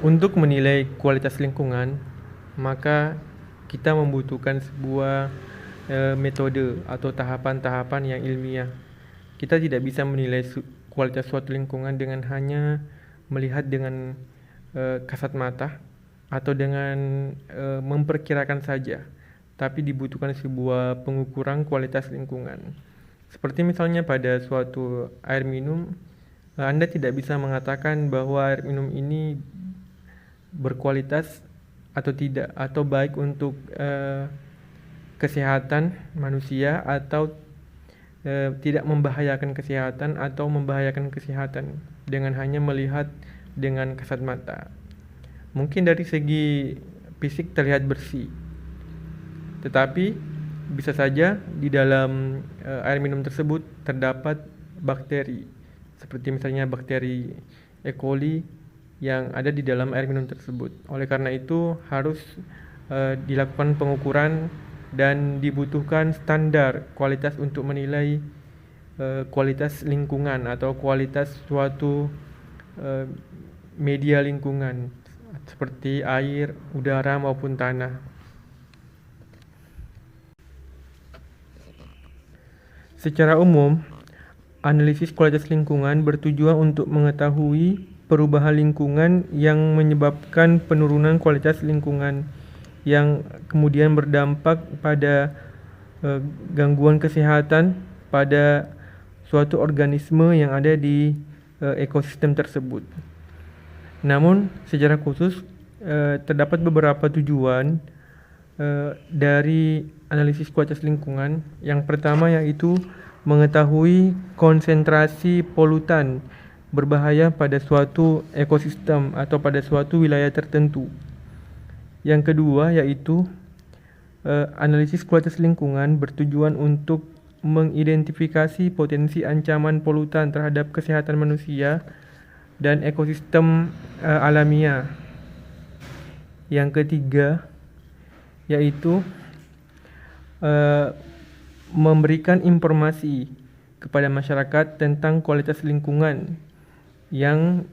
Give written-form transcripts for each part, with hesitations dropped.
Untuk menilai kualitas lingkungan, maka kita membutuhkan sebuah metode atau tahapan-tahapan yang ilmiah. Kita tidak bisa menilai kualitas suatu lingkungan dengan hanya melihat dengan kasat mata atau dengan memperkirakan saja, tapi dibutuhkan sebuah pengukuran kualitas lingkungan. Seperti misalnya pada suatu air minum, Anda tidak bisa mengatakan bahwa air minum ini berkualitas atau tidak, atau baik untuk kesehatan manusia atau tidak membahayakan kesehatan atau membahayakan kesehatan dengan hanya melihat dengan kasat mata. Mungkin dari segi fisik terlihat bersih, tetapi bisa saja di dalam air minum tersebut terdapat bakteri, seperti misalnya bakteri E. coli yang ada di dalam air minum tersebut. Oleh karena itu harus dilakukan pengukuran dan dibutuhkan standar kualitas untuk menilai kualitas lingkungan atau kualitas suatu media lingkungan seperti air, udara maupun tanah. Secara umum, analisis kualitas lingkungan bertujuan untuk mengetahui perubahan lingkungan yang menyebabkan penurunan kualitas lingkungan yang kemudian berdampak pada gangguan kesehatan pada suatu organisme yang ada di ekosistem tersebut. Namun, secara khusus terdapat beberapa tujuan dari analisis kualitas lingkungan. Yang pertama yaitu mengetahui konsentrasi polutan berbahaya pada suatu ekosistem atau pada suatu wilayah tertentu. Yang kedua yaitu analisis kualitas lingkungan bertujuan untuk mengidentifikasi potensi ancaman polutan terhadap kesehatan manusia dan ekosistem alamiah. Yang ketiga yaitu memberikan informasi kepada masyarakat tentang kualitas lingkungan yang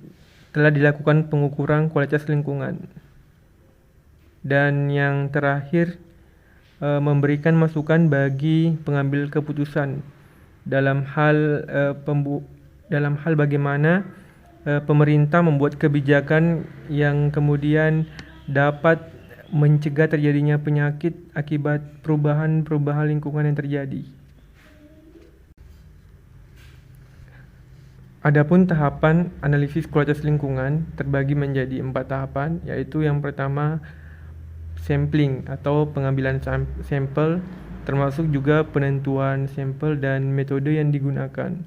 telah dilakukan pengukuran kualitas lingkungan. Dan yang terakhir, memberikan masukan bagi pengambil keputusan dalam hal bagaimana pemerintah membuat kebijakan yang kemudian dapat mencegah terjadinya penyakit akibat perubahan lingkungan yang terjadi. Adapun tahapan analisis kualitas lingkungan terbagi menjadi 4 tahapan, yaitu yang pertama sampling atau pengambilan sampel, termasuk juga penentuan sampel dan metode yang digunakan.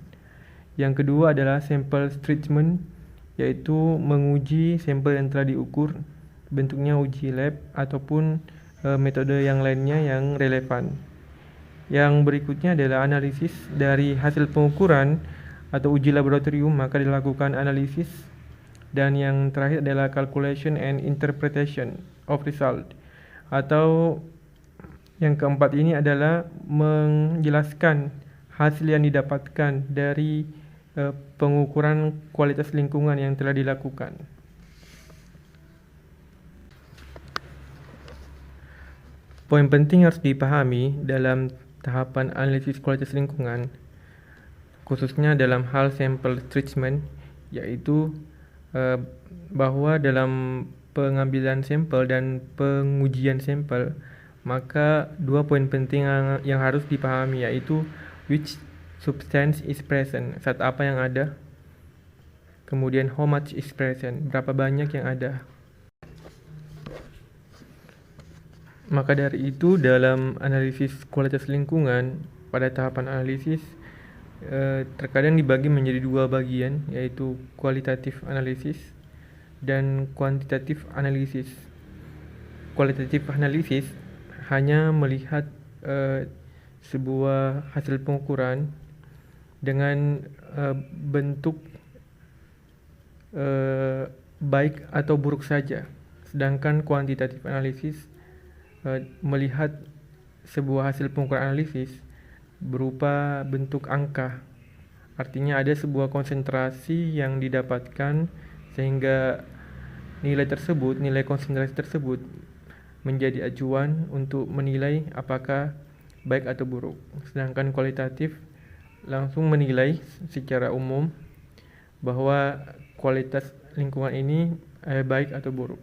Yang kedua adalah sample treatment, yaitu menguji sampel yang telah diukur, bentuknya uji lab ataupun metode yang lainnya yang relevan. Yang berikutnya adalah analisis dari hasil pengukuran atau uji laboratorium, maka dilakukan analisis. Dan yang terakhir adalah calculation and interpretation of result, atau yang keempat ini adalah menjelaskan hasil yang didapatkan dari pengukuran kualitas lingkungan yang telah dilakukan. Poin penting harus dipahami dalam tahapan analisis kualitas lingkungan, khususnya dalam hal sample treatment, yaitu bahwa dalam pengambilan sampel dan pengujian sampel, maka 2 poin penting yang harus dipahami, yaitu which substance is present, zat apa yang ada, kemudian how much is present, berapa banyak yang ada. Maka dari itu dalam analisis kualitas lingkungan pada tahapan analisis terkadang dibagi menjadi 2 bagian, yaitu kualitatif analisis dan kuantitatif analisis. Kualitatif analisis hanya melihat sebuah hasil pengukuran dengan bentuk baik atau buruk saja, sedangkan kuantitatif analisis melihat sebuah hasil pengukuran analisis berupa bentuk angka. Artinya ada sebuah konsentrasi yang didapatkan sehingga nilai konsentrasi tersebut menjadi acuan untuk menilai apakah baik atau buruk. Sedangkan kualitatif langsung menilai secara umum bahwa kualitas lingkungan ini baik atau buruk.